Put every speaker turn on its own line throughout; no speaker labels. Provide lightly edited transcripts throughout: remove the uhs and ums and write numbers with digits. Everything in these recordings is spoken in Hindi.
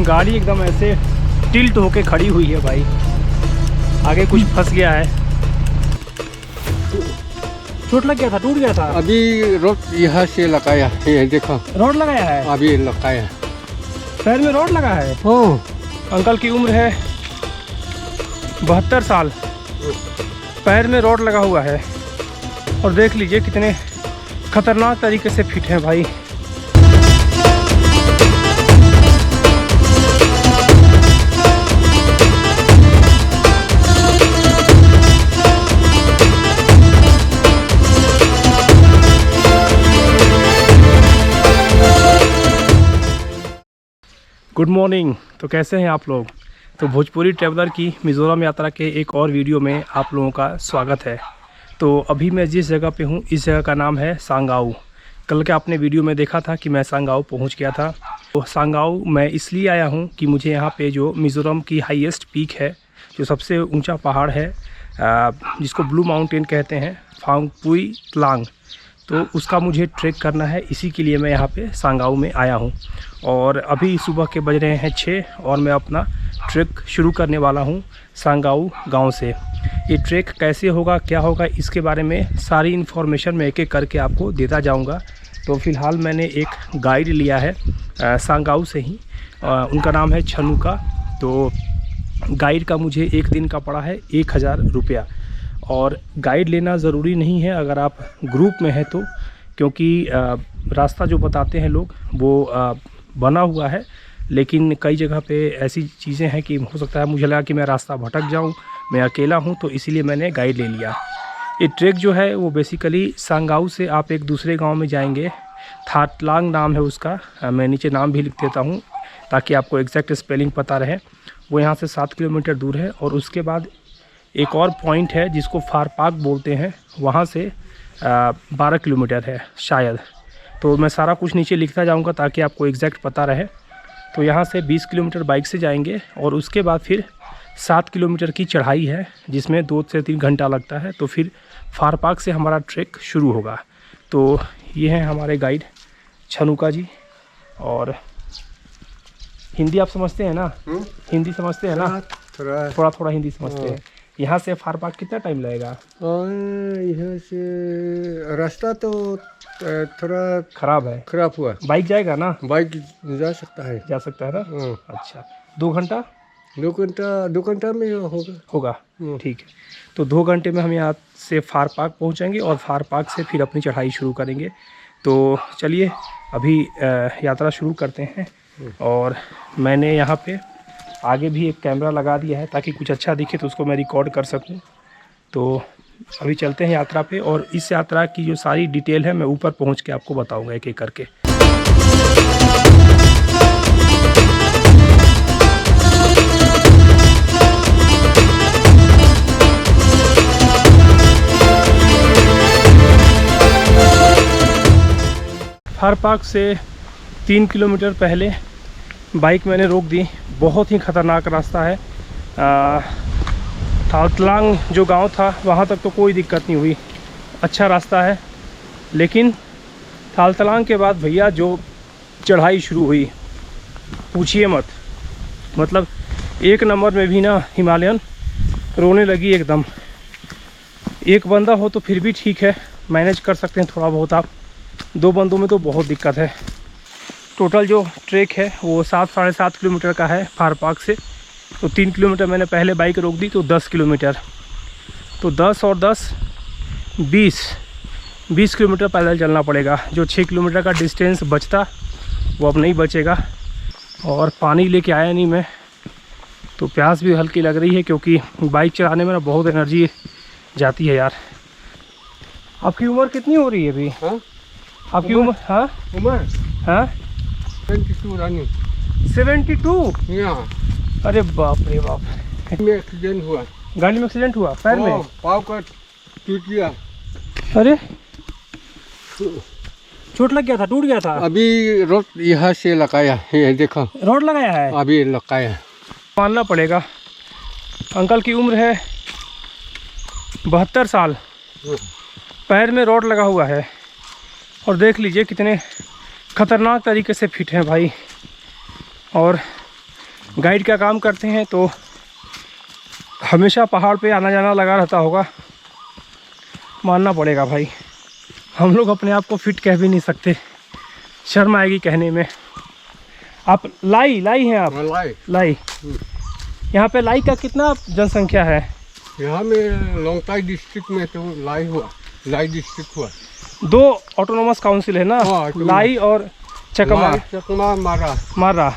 गाड़ी एकदम ऐसे टिल्ट होके खड़ी हुई है भाई। आगे कुछ फंस गया है। चोट लग गया था, टूट गया था।
अभी रोड यहाँ से लगाया है, देखो
रोड लगाया है,
अभी लगाया।
पैर में रोड लगा है।
हाँ,
अंकल की उम्र है 72 साल। पैर में रोड लगा हुआ है और देख लीजिए कितने खतरनाक तरीके से फिट हैं भाई। Good morning. तो कैसे हैं आप लोग? तो भोजपुरी ट्रैवलर की मिज़ोरम यात्रा के एक और वीडियो में आप लोगों का स्वागत है। तो अभी मैं जिस जगह पे हूँ इस जगह का नाम है सांगाऊ। कल के आपने वीडियो में देखा था कि मैं सांगाऊ पहुँच गया था। तो सांगाऊ मैं इसलिए आया हूँ कि मुझे यहाँ पे जो मिज़ोरम की हाईएस्ट पीक है, जो सबसे ऊंचा पहाड़ है जिसको ब्लू माउंटेन कहते हैं, फांगपुई तलांग, तो उसका मुझे ट्रैक करना है। इसी के लिए मैं यहाँ पे सांगाऊ में आया हूँ। और अभी सुबह के बज रहे हैं 6 और मैं अपना ट्रैक शुरू करने वाला हूँ सांगाऊ गांव से। ये ट्रैक कैसे होगा, क्या होगा, इसके बारे में सारी इन्फॉर्मेशन मैं एक एक करके आपको देता जाऊँगा। तो फ़िलहाल मैंने एक गाइड लिया है सांगाऊ से ही, उनका नाम है छनुका। तो गाइड का मुझे एक दिन का पड़ा है 1000 रुपया। और गाइड लेना ज़रूरी नहीं है अगर आप ग्रुप में हैं तो, क्योंकि रास्ता जो बताते हैं लोग वो बना हुआ है, लेकिन कई जगह पे ऐसी चीज़ें हैं कि हो सकता है मुझे लगा कि मैं रास्ता भटक जाऊं, मैं अकेला हूं, तो इसीलिए मैंने गाइड ले लिया। ये ट्रैक जो है वो बेसिकली सांगाऊ से आप एक दूसरे गांव में जाएंगे, थाटलांग नाम है उसका। मैं नीचे नाम भी लिख देता हूँ ताकि आपको एग्जैक्ट स्पेलिंग पता रहे। वो यहाँ से 7 किलोमीटर दूर है। और उसके बाद एक और पॉइंट है जिसको फारपाक बोलते हैं, वहाँ से 12 किलोमीटर है शायद। तो मैं सारा कुछ नीचे लिखता जाऊँगा ताकि आपको एग्जैक्ट पता रहे। तो यहाँ से 20 किलोमीटर बाइक से जाएंगे और उसके बाद फिर 7 किलोमीटर की चढ़ाई है जिसमें 2 से 3 घंटा लगता है। तो फिर फारपाक से हमारा ट्रैक शुरू होगा। तो ये हैं हमारे गाइड छनुका जी। और हिंदी आप समझते हैं ना? हिंदी समझते हैं ना? थोड़ा थोड़ा हिंदी समझते हैं। यहाँ से फारपाक कितना टाइम लगेगा?
यहाँ से रास्ता तो थोड़ा
खराब है।
खराब हुआ।
बाइक जाएगा ना?
बाइक जा सकता है।
जा सकता है ना? अच्छा, 2 घंटा?
2 घंटा में होगा।
ठीक है। तो 2 घंटे में हम यहाँ से फारपाक पहुँचेंगे और फारपाक से फिर अपनी चढ़ाई शुरू करेंगे। तो चलिए अभी यात्रा शुरू करते हैं। और मैंने यहाँ पे आगे भी एक कैमरा लगा दिया है ताकि कुछ अच्छा दिखे तो उसको मैं रिकॉर्ड कर सकूं। तो अभी चलते हैं यात्रा पे और इस यात्रा की जो सारी डिटेल है मैं ऊपर पहुंच के आपको बताऊंगा एक एक करके। फारपाक से 3 किलोमीटर पहले बाइक मैंने रोक दी। बहुत ही ख़तरनाक रास्ता है। थाटलांग जो गांव था वहां तक तो कोई दिक्कत नहीं हुई, अच्छा रास्ता है। लेकिन थाटलांग के बाद भैया जो चढ़ाई शुरू हुई पूछिए मत। मतलब 1 नंबर में भी ना हिमालयन रोने लगी एकदम। एक बंदा हो तो फिर भी ठीक है, मैनेज कर सकते हैं थोड़ा बहुत आप। 2 बंदों में तो बहुत दिक्कत है। टोटल जो ट्रैक है वो 7-7.5 किलोमीटर का है फारपाक से। तो 3 किलोमीटर मैंने पहले बाइक रोक दी तो 10 किलोमीटर। तो 10 और 10 20 किलोमीटर पैदल चलना पड़ेगा। जो 6 किलोमीटर का डिस्टेंस बचता वो अब नहीं बचेगा। और पानी लेके आया नहीं मैं, तो प्यास भी हल्की लग रही है क्योंकि बाइक चलाने में ना बहुत एनर्जी जाती है यार। आपकी उम्र कितनी हो रही है अभी? आपकी उम्र? हाँ
उम्र?
हाँ 72? अरे बाप रे बाप।
में एक्सीडेंट हुआ।
गाड़ी में एक्सीडेंट हुआ? पैर में?
पाँव का टूट गया।
अरे चोट लग गया था, टूट गया था?
अभी रोड यहाँ से लगाया है, देखो
रोड लगाया है,
अभी लगाया।
मानना पड़ेगा। अंकल की उम्र है 72 साल। पैर में रोड लगा हुआ है और देख लीजिए कितने खतरनाक तरीके से फिट हैं भाई। और गाइड का काम करते हैं तो हमेशा पहाड़ पे आना जाना लगा रहता होगा। मानना पड़ेगा भाई, हम लोग अपने आप को फिट कह भी नहीं सकते, शर्म आएगी कहने में। आप लाई हैं आप? लाई। यहाँ पे लाई का कितना जनसंख्या है?
यहाँ में लोंगताई डिस्ट्रिक्ट में तो लाई डिस्ट्रिक्ट हुआ।
2 ऑटोनोमस काउंसिल है ना?
हाँ,
लाई और चकमा।
चकमा
मारा।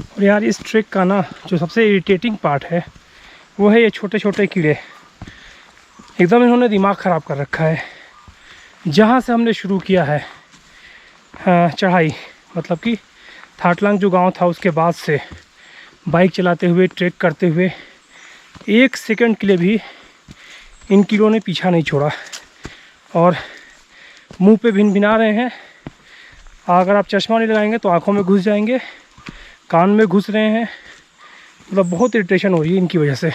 और यार इस ट्रैक का ना जो सबसे इरिटेटिंग पार्ट है वो है ये छोटे छोटे कीड़े। एकदम इन्होंने दिमाग ख़राब कर रखा है। जहाँ से हमने शुरू किया है चढ़ाई, मतलब कि थाटलांग जो गांव था उसके बाद से बाइक चलाते हुए ट्रैक करते हुए 1 सेकंड के लिए भी इन कीड़ों ने पीछा नहीं छोड़ा और मुंह पे भिनभिना रहे हैं। अगर आप चश्मा नहीं लगाएंगे तो आंखों में घुस जाएंगे, कान में घुस रहे हैं। मतलब बहुत इरिटेशन हो रही है इनकी वजह से।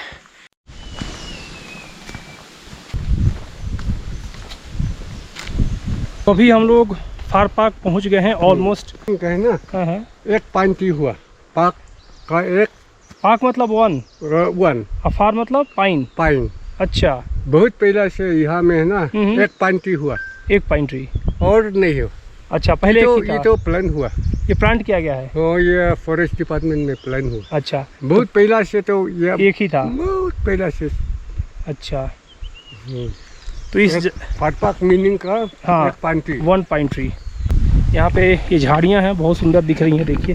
तो अभी हम लोग फार पार्क पहुंच गए हैं ऑलमोस्ट।
कहे ना।
हाँ।
एक पाइंटी हुआ पार्क का, एक
पार्क मतलब वन और फार मतलब पाइन। अच्छा,
बहुत पहले से यहाँ में है ना। एक पाइंटी हुआ,
एक पाइन ट्री
और नहीं हो।
अच्छा, पहले
तो
एक ही था।
ये तो प्लान हुआ,
ये प्लांट किया गया है।
और ये फॉरेस्ट डिपार्टमेंट में प्लान हुआ।
अच्छा,
बहुत पहले से तो ये
एक ही था।
बहुत पहले से।
अच्छा, तो इस
फार पार्क मीनिंग का
हाँ,
एक पाइंटी,
1 पाइन ट्री। यहाँ पे ये झाड़ियाँ हैं, बहुत सुंदर दिख रही हैं, देखिए।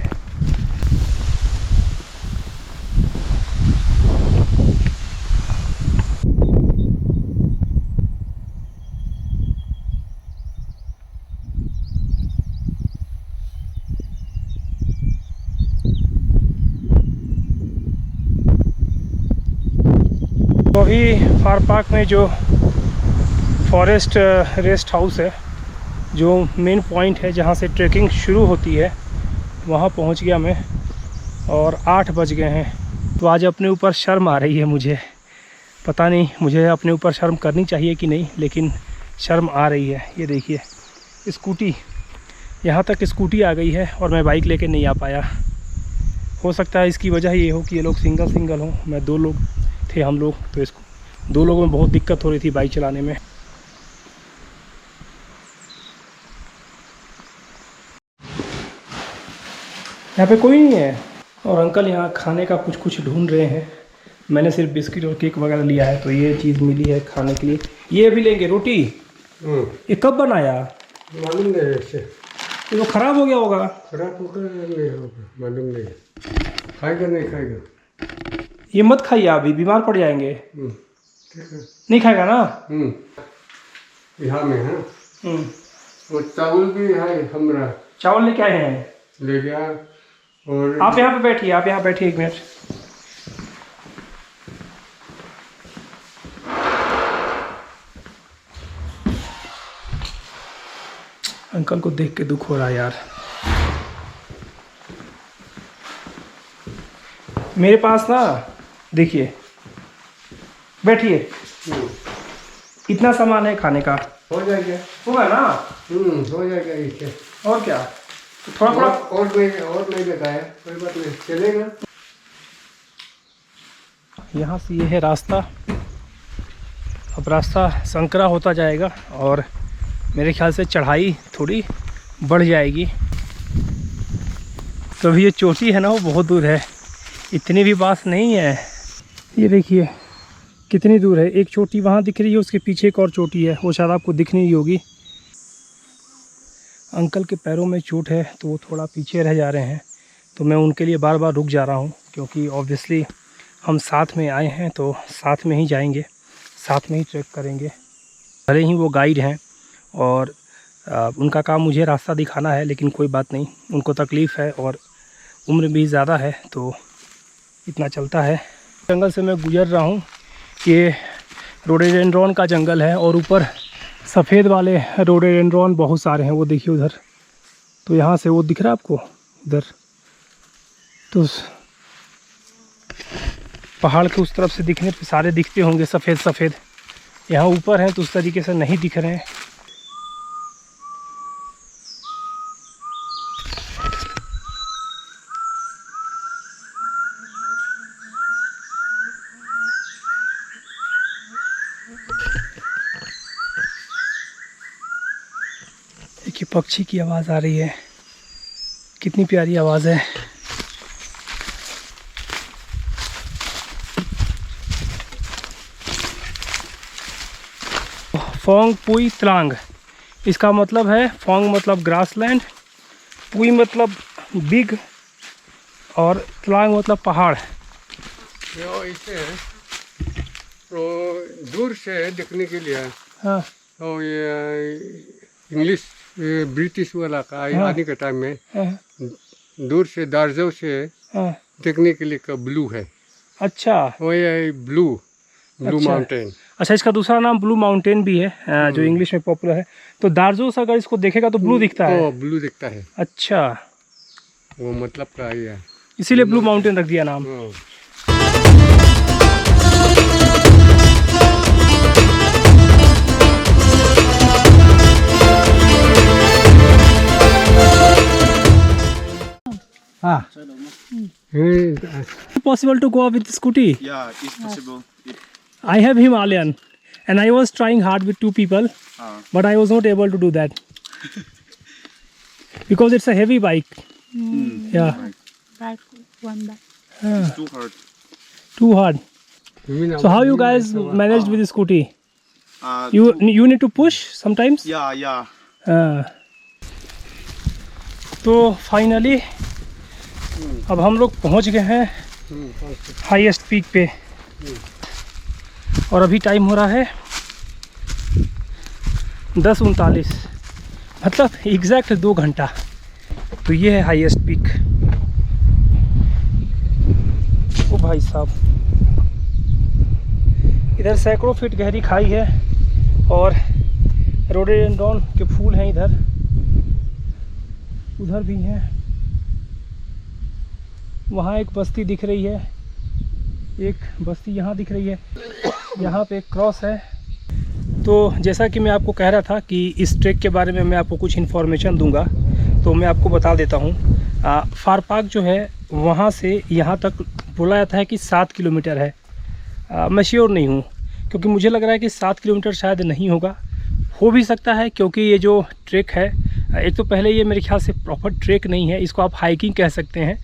तो अभी फार पार्क में जो फॉरेस्ट रेस्ट हाउस है, जो मेन पॉइंट है जहाँ से ट्रैकिंग शुरू होती है, वहाँ पहुँच गया मैं और 8 बज गए हैं। तो आज अपने ऊपर शर्म आ रही है मुझे, पता नहीं मुझे अपने ऊपर शर्म करनी चाहिए कि नहीं, लेकिन शर्म आ रही है। ये देखिए स्कूटी, यहाँ तक स्कूटी आ गई है और मैं बाइक लेके नहीं आ पाया। हो सकता है इसकी वजह ये हो कि ये लोग सिंगल हों, मैं 2 लोग थे हम लोग, तो इसको 2 लोगों में बहुत दिक्कत हो रही थी बाइक चलाने में। यहाँ पे कोई नहीं है और अंकल यहाँ खाने का कुछ ढूंढ रहे हैं। मैंने सिर्फ बिस्किट और केक वगैरह लिया है, तो ये चीज़ मिली है खाने के लिए। ये भी लेंगे रोटी। ये कब बनाया?
मालूम नहीं ऐसे।
ये तो ख़राब हो गया होगा।
खराब होगा नहीं होगा, मालूम नहीं। खाएगा नहीं खाएगा?
ये मत खाइए, अभी बीमार पड़ जाएंगे।
ठीक है,
नहीं खाएगा ना?
यहाँ में है। और चावल भी है हमारा।
चावल लेके आए हैं,
ले गया। और
आप यहाँ पे बैठिए, 1 मिनट। अंकल को देख के दुख हो रहा है यार। मेरे पास ना, देखिए, बैठिए, इतना सामान है खाने का।
हो जाएगा,
होगा ना?
हो जाएगा इसे।
और क्या, तो थोड़ा
और नहीं लगाया, कोई बात नहीं, चलेगा।
यहाँ से ये है रास्ता। अब रास्ता संकरा होता जाएगा और मेरे ख्याल से चढ़ाई थोड़ी बढ़ जाएगी। तो अभी ये चोटी है ना, वो बहुत दूर है, इतनी भी पास नहीं है। ये देखिए कितनी दूर है। एक चोटी वहाँ दिख रही है, उसके पीछे एक और चोटी है, वो शायद आपको दिख नहीं होगी। अंकल के पैरों में चोट है तो वो थोड़ा पीछे रह जा रहे हैं, तो मैं उनके लिए बार बार रुक जा रहा हूँ, क्योंकि ऑब्वियसली हम साथ में आए हैं तो साथ में ही जाएंगे, साथ में ही ट्रैक करेंगे। भले ही वो गाइड हैं और उनका काम मुझे रास्ता दिखाना है, लेकिन कोई बात नहीं, उनको तकलीफ़ है और उम्र भी ज़्यादा है, तो इतना चलता है। जंगल से मैं गुजर रहा हूँ, ये रोडोडेंड्रॉन का जंगल है और ऊपर सफ़ेद वाले रोडोडेंड्रॉन बहुत सारे हैं, वो देखिए उधर। तो यहाँ से वो दिख रहा है आपको उधर, तो पहाड़ के उस तरफ से दिखने पे सारे दिखते होंगे सफ़ेद सफ़ेद। यहाँ ऊपर हैं तो उस तरीके से नहीं दिख रहे हैं। देखिए पक्षी की आवाज़ आ रही है, कितनी प्यारी आवाज़ है। फोंग पुई त्रांग, इसका मतलब है फोंग मतलब ग्रासलैंड, पुई मतलब बिग और त्रांग मतलब पहाड़।
ये इसे तो दूर से देखने के लिए
हाँ
तो ये इंग्लिश ये ब्रिटिश वाला का आने के टाइम में
हाँ
दूर से दार्जो से
हाँ।
देखने के लिए का ब्लू है,
अच्छा
वो ये ब्लू
अच्छा।
माउंटेन।
अच्छा, इसका दूसरा नाम ब्लू माउंटेन भी है जो इंग्लिश में पॉपुलर है। तो दार्जोस अगर इसको देखेगा तो ब्लू दिखता है।
ओ ब्लू दिखता है,
अच्छा,
वो मतलब का ये है,
इसीलिए ब्लू माउंटेन रख दिया नाम।
हाँ। हाँ
Possible to go up with scooty?
Yeah, it's possible.
I have Himalayan and I was trying hard with two people, but I was not able to do that because it's a heavy bike. Yeah,
Back one back.
It's too hard.
too hard. So how you guys managed with the scooty? You need to push sometimes.
Yeah.
तो फाइनली अब हम लोग पहुंच गए हैं हाईएस्ट पीक पे और अभी टाइम हो रहा है 10:39, मतलब एग्जैक्ट 2 घंटा। तो ये है हाईएस्ट पीक। ओ भाई साहब, इधर सैकड़ों फीट गहरी खाई है और रोडोडेंड्रॉन के फूल हैं इधर, उधर भी हैं। वहाँ एक बस्ती दिख रही है, एक बस्ती यहाँ दिख रही है, यहाँ पे एक क्रॉस है। तो जैसा कि मैं आपको कह रहा था कि इस ट्रैक के बारे में मैं आपको कुछ इन्फॉर्मेशन दूंगा, तो मैं आपको बता देता हूँ। फारपाक जो है वहाँ से यहाँ तक बोला जाता है कि 7 किलोमीटर है। मैं श्योर नहीं हूँ क्योंकि मुझे लग रहा है कि 7 किलोमीटर शायद नहीं होगा, हो भी सकता है क्योंकि ये जो ट्रैक है, एक तो पहले ये मेरे ख्याल से प्रॉपर ट्रैक नहीं है, इसको आप हाइकिंग कह सकते हैं।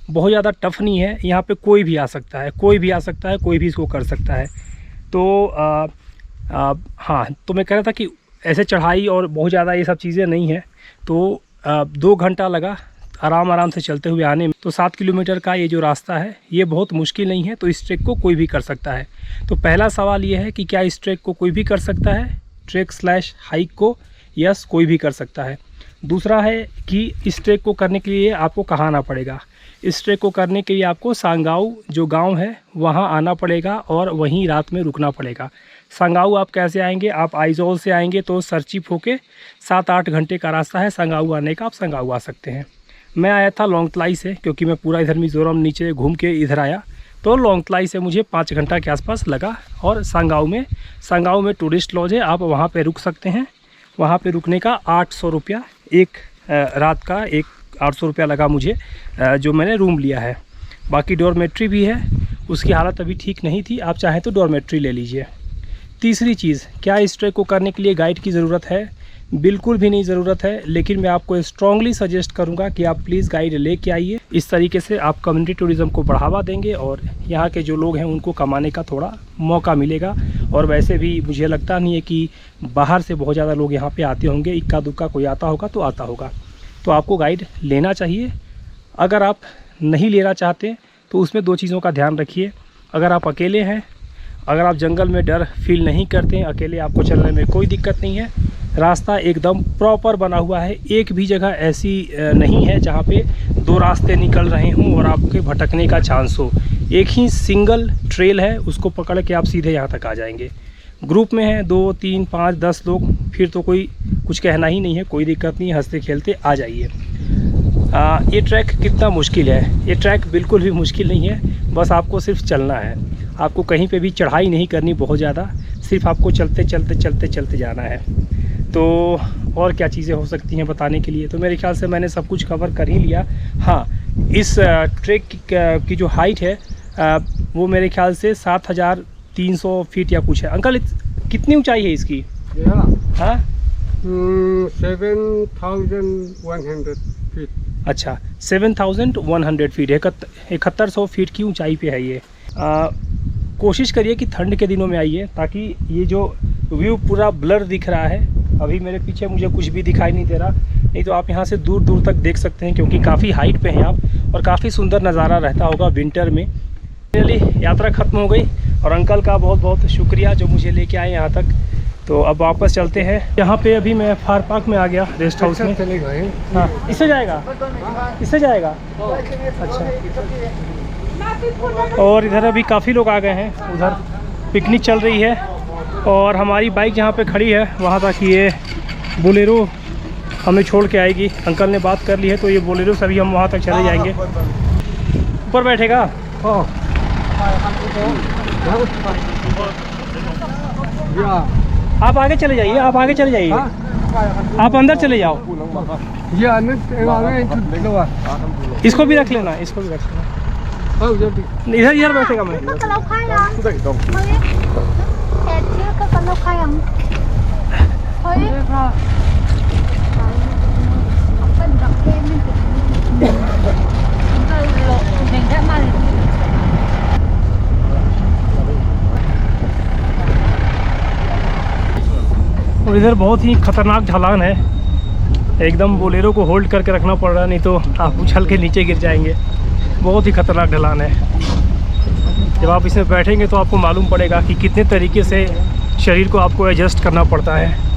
बहुत ज़्यादा टफ नहीं है, यहाँ पे कोई भी आ सकता है, कोई भी आ सकता है, कोई भी इसको कर सकता है। तो हाँ, तो मैं कह रहा था कि ऐसे चढ़ाई और बहुत ज़्यादा ये सब चीज़ें नहीं है। तो 2 घंटा लगा आराम से चलते हुए आने में। तो 7 किलोमीटर का ये जो रास्ता है ये बहुत मुश्किल नहीं है, तो इस ट्रैक को कोई भी कर सकता है। तो पहला सवाल ये है कि क्या इस ट्रैक को कोई भी कर सकता है? ट्रैक/हाइक को यस, कोई भी कर सकता है। दूसरा है कि इस ट्रैक को करने के लिए आपको कहाँ आना पड़ेगा। इस ट्रैक को करने के लिए आपको सांगाऊ जो गांव है वहां आना पड़ेगा और वहीं रात में रुकना पड़ेगा। सांगाऊ आप कैसे आएंगे? आप आइजोल से आएंगे तो सरचिप होके 7-8 घंटे का रास्ता है सांगाऊ आने का, आप सांगाऊ आ सकते हैं। मैं आया था लोंगतलाई से क्योंकि मैं पूरा इधर मिज़ोरम नीचे घूम के इधर आया, तो लोंगतलाई से मुझे 5 घंटा के आसपास लगा। और सांगाऊ में टूरिस्ट लॉज है, आप वहाँ पर रुक सकते हैं। वहाँ पे रुकने का 800 रुपया एक रात का, 800 रुपया लगा मुझे जो मैंने रूम लिया है। बाकी डॉर्मेट्री भी है, उसकी हालत अभी ठीक नहीं थी, आप चाहें तो डॉर्मेट्री ले लीजिए। तीसरी चीज़, क्या इस ट्रैक को करने के लिए गाइड की ज़रूरत है? बिल्कुल भी नहीं ज़रूरत है, लेकिन मैं आपको स्ट्रांगली सजेस्ट करूंगा कि आप प्लीज़ गाइड लेके आइए। इस तरीके से आप कम्युनिटी टूरिज़्म को बढ़ावा देंगे और यहाँ के जो लोग हैं उनको कमाने का थोड़ा मौका मिलेगा। और वैसे भी मुझे लगता नहीं है कि बाहर से बहुत ज़्यादा लोग यहाँ पे आते होंगे, इक्का दुक्का कोई आता होगा तो आता होगा। तो आपको गाइड लेना चाहिए। अगर आप नहीं लेना चाहते तो उसमें 2 चीज़ों का ध्यान रखिए। अगर आप अकेले हैं, अगर आप जंगल में डर फील नहीं करते हैं, अकेले आपको चलने में कोई दिक्कत नहीं है। रास्ता एकदम प्रॉपर बना हुआ है, एक भी जगह ऐसी नहीं है जहाँ पे 2 रास्ते निकल रहे हों और आपके भटकने का चांस हो। एक ही सिंगल ट्रेल है, उसको पकड़ के आप सीधे यहाँ तक आ जाएंगे। ग्रुप में हैं 2, 3, 5, 10 लोग, फिर तो कोई कुछ कहना ही नहीं है, कोई दिक्कत नहीं है, हंसते खेलते आ जाइए। ये ट्रैक कितना मुश्किल है? ये ट्रैक बिल्कुल भी मुश्किल नहीं है, बस आपको सिर्फ चलना है। आपको कहीं पे भी चढ़ाई नहीं करनी बहुत ज़्यादा, सिर्फ आपको चलते जाना है। तो और क्या चीज़ें हो सकती हैं बताने के लिए? तो मेरे ख्याल से मैंने सब कुछ कवर कर ही लिया। हाँ, इस ट्रैक की जो हाइट है वो मेरे ख्याल से 7300 फीट या कुछ है। अंकल कितनी ऊंचाई है इसकी?
यहाँ
हाँ
7,100 फीट।
अच्छा 7,100 फीट, 7100 फीट की ऊंचाई पे है ये। कोशिश करिए कि ठंड के दिनों में आइए, ताकि ये जो व्यू पूरा ब्लर दिख रहा है, अभी मेरे पीछे मुझे कुछ भी दिखाई नहीं दे रहा, नहीं तो आप यहाँ से दूर दूर तक देख सकते हैं, क्योंकि काफ़ी हाइट पे हैं आप और काफ़ी सुंदर नज़ारा रहता होगा विंटर में। फाइनली यात्रा ख़त्म हो गई और अंकल का बहुत बहुत शुक्रिया जो मुझे लेके आए यहाँ तक। तो अब वापस चलते हैं। यहाँ पे अभी मैं फार पार्क में आ गया, रेस्ट हाउस में।
चले गए।
हाँ, इससे जाएगा, इससे जाएगा। अच्छा, और इधर अभी काफ़ी लोग आ गए हैं, उधर पिकनिक चल रही है और हमारी बाइक जहाँ पे खड़ी है वहाँ तक ये बोलेरो हमें छोड़ के आएगी। अंकल ने बात कर ली है तो ये बोलेरो से अभी हम वहाँ तक चले जाएंगे। ऊपर बैठेगा? आप आगे चले जाइए, आप आगे चले जाइए, आप अंदर चले जाओ। इसको भी रख लेना, इसको भी रख लेना। इधर इधर बैठेगा मैं। और इधर बहुत ही खतरनाक ढलान है, एकदम बोलेरो को होल्ड करके रखना पड़ रहा है, नहीं तो आप उछल के नीचे गिर जाएंगे। बहुत ही खतरनाक ढलान है। जब आप इसमें बैठेंगे तो आपको मालूम पड़ेगा कि कितने तरीके से शरीर को आपको एडजस्ट करना पड़ता है।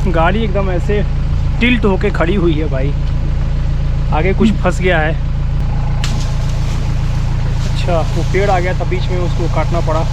गाड़ी एकदम ऐसे टिल्ट होके खड़ी हुई है भाई, आगे कुछ फंस गया है। अच्छा, वो पेड़ आ गया था बीच में, उसको काटना पड़ा।